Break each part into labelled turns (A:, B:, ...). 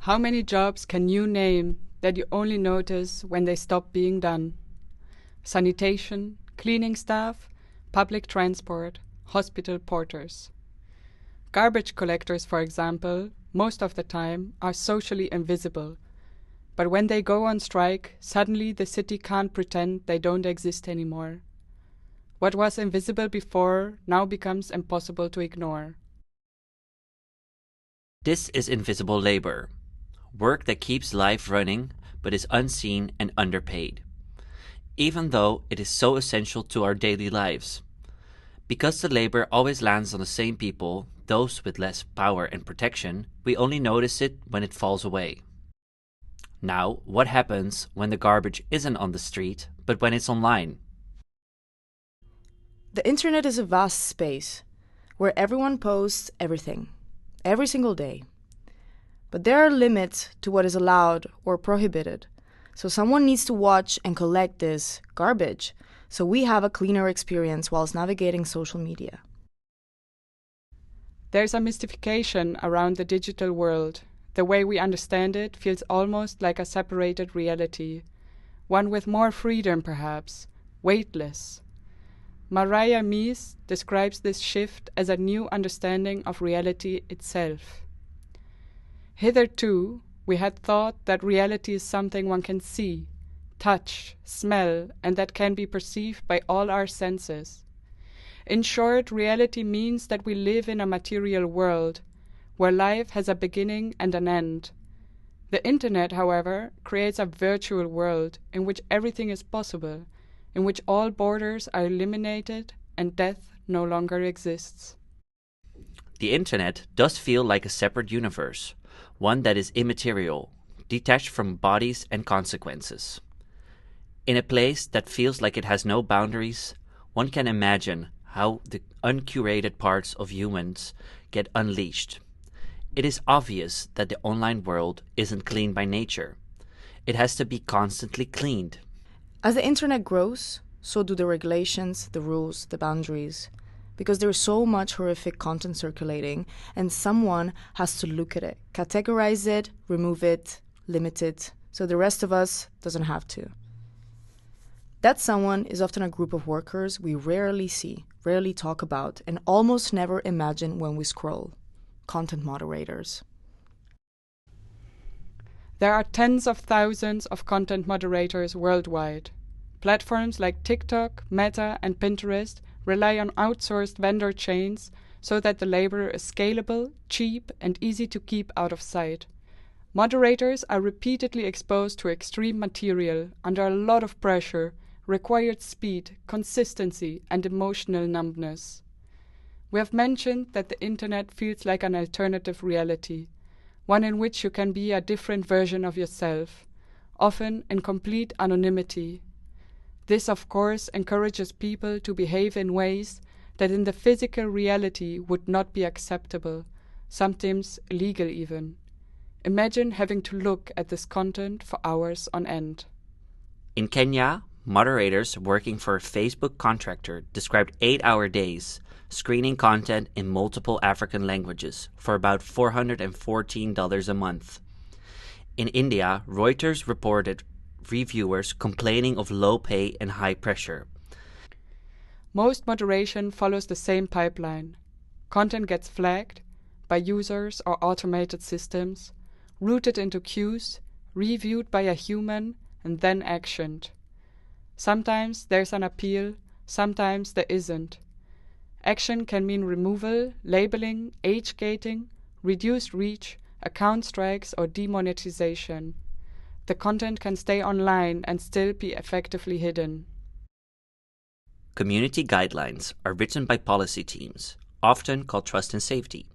A: How many jobs can you name that you only notice when they stop being done? Sanitation, cleaning staff, public transport, hospital porters. Garbage collectors, for example, most of the time are socially invisible. But when they go on strike, suddenly the city can't pretend they don't exist anymore. What was invisible before now becomes impossible to ignore.
B: This is invisible labor, work that keeps life running but is unseen and underpaid, even though it is so essential to our daily lives. Because the labor always lands on the same people, those with less power and protection, we only notice it when it falls away. Now, what happens when the garbage isn't on the street, but when it's online?
C: The internet is a vast space where everyone posts everything, every single day. But there are limits to what is allowed or prohibited. So someone needs to watch and collect this garbage so we have a cleaner experience whilst navigating social media.
A: There's a mystification around the digital world. The way we understand it feels almost like a separated reality, one with more freedom perhaps, weightless. Mariah Mies describes this shift as a new understanding of reality itself. Hitherto, we had thought that reality is something one can see, touch, smell, and that can be perceived by all our senses. In short, reality means that we live in a material world, where life has a beginning and an end. The internet, however, creates a virtual world in which everything is possible, in which all borders are eliminated and death no longer exists.
B: The internet does feel like a separate universe, one that is immaterial, detached from bodies and consequences. In a place that feels like it has no boundaries, one can imagine how the uncurated parts of humans get unleashed. It is obvious that the online world isn't clean by nature. It has to be constantly cleaned.
C: As the internet grows, so do the regulations, the rules, the boundaries. Because there's so much horrific content circulating, and someone has to look at it, categorize it, remove it, limit it, so the rest of us doesn't have to. That someone is often a group of workers we rarely see, rarely talk about, and almost never imagine when we scroll. Content moderators.
A: There are tens of thousands of content moderators worldwide. Platforms like TikTok, Meta, and Pinterest rely on outsourced vendor chains so that the labor is scalable, cheap, and easy to keep out of sight. Moderators are repeatedly exposed to extreme material under a lot of pressure, required speed, consistency, and emotional numbness. We have mentioned that the internet feels like an alternative reality, one in which you can be a different version of yourself, often in complete anonymity. This, of course, encourages people to behave in ways that in the physical reality would not be acceptable, sometimes illegal even. Imagine having to look at this content for hours on end.
B: In Kenya, moderators working for a Facebook contractor described 8-hour days, screening content in multiple African languages for about $414 a month. In India, Reuters reported reviewers complaining of low pay and high pressure.
A: Most moderation follows the same pipeline. Content gets flagged by users or automated systems, routed into queues, reviewed by a human, and then actioned. Sometimes there's an appeal, sometimes there isn't. Action can mean removal, labeling, age gating, reduced reach, account strikes, or demonetization. The content can stay online and still be effectively hidden.
B: Community guidelines are written by policy teams, often called trust and safety,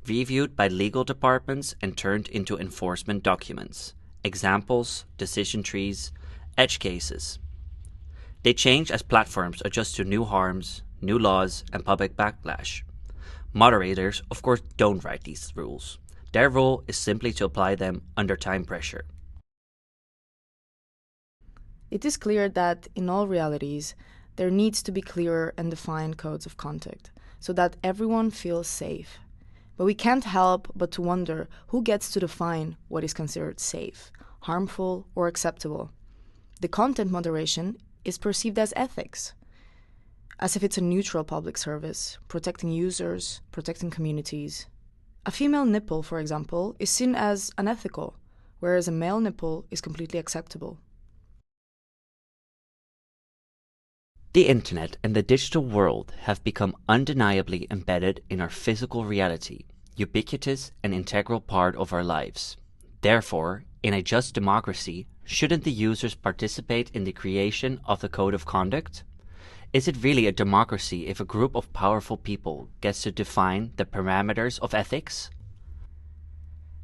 B: reviewed by legal departments and turned into enforcement documents, examples, decision trees, edge cases. They change as platforms adjust to new harms, new laws, and public backlash. Moderators, of course, don't write these rules. Their role is simply to apply them under time pressure.
C: It is clear that, in all realities, there needs to be clearer and defined codes of conduct, so that everyone feels safe. But we can't help but to wonder who gets to define what is considered safe, harmful, or acceptable. The content moderation is perceived as ethics, as if it's a neutral public service, protecting users, protecting communities. A female nipple, for example, is seen as unethical, whereas a male nipple is completely acceptable.
B: The internet and the digital world have become undeniably embedded in our physical reality, ubiquitous and integral part of our lives. Therefore, in a just democracy, shouldn't the users participate in the creation of the code of conduct? Is it really a democracy if a group of powerful people gets to define the parameters of ethics?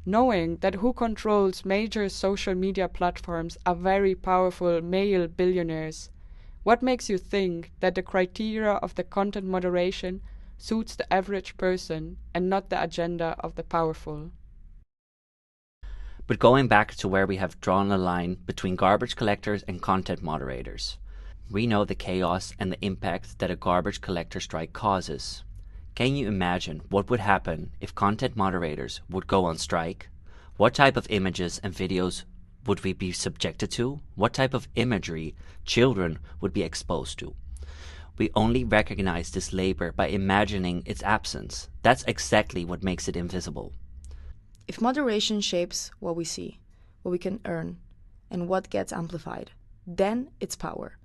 A: Knowing that who controls major social media platforms are very powerful male billionaires, what makes you think that the criteria of the content moderation suits the average person and not the agenda of the powerful?
B: But going back to where we have drawn a line between garbage collectors and content moderators, we know the chaos and the impact that a garbage collector strike causes. Can you imagine what would happen if content moderators would go on strike? What type of images and videos would we be subjected to? What type of imagery children would be exposed to? We only recognize this labor by imagining its absence. That's exactly what makes it invisible.
C: If moderation shapes what we see, what we can earn, and what gets amplified, then it's power.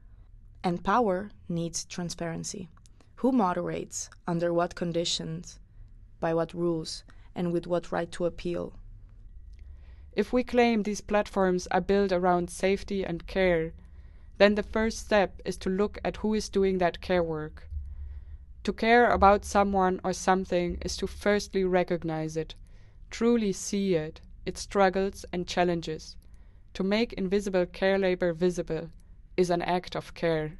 C: And power needs transparency. Who moderates, under what conditions, by what rules, and with what right to appeal?
A: If we claim these platforms are built around safety and care, then the first step is to look at who is doing that care work. To care about someone or something is to firstly recognize it, truly see it, its struggles and challenges. To make invisible care labor visible is an act of care.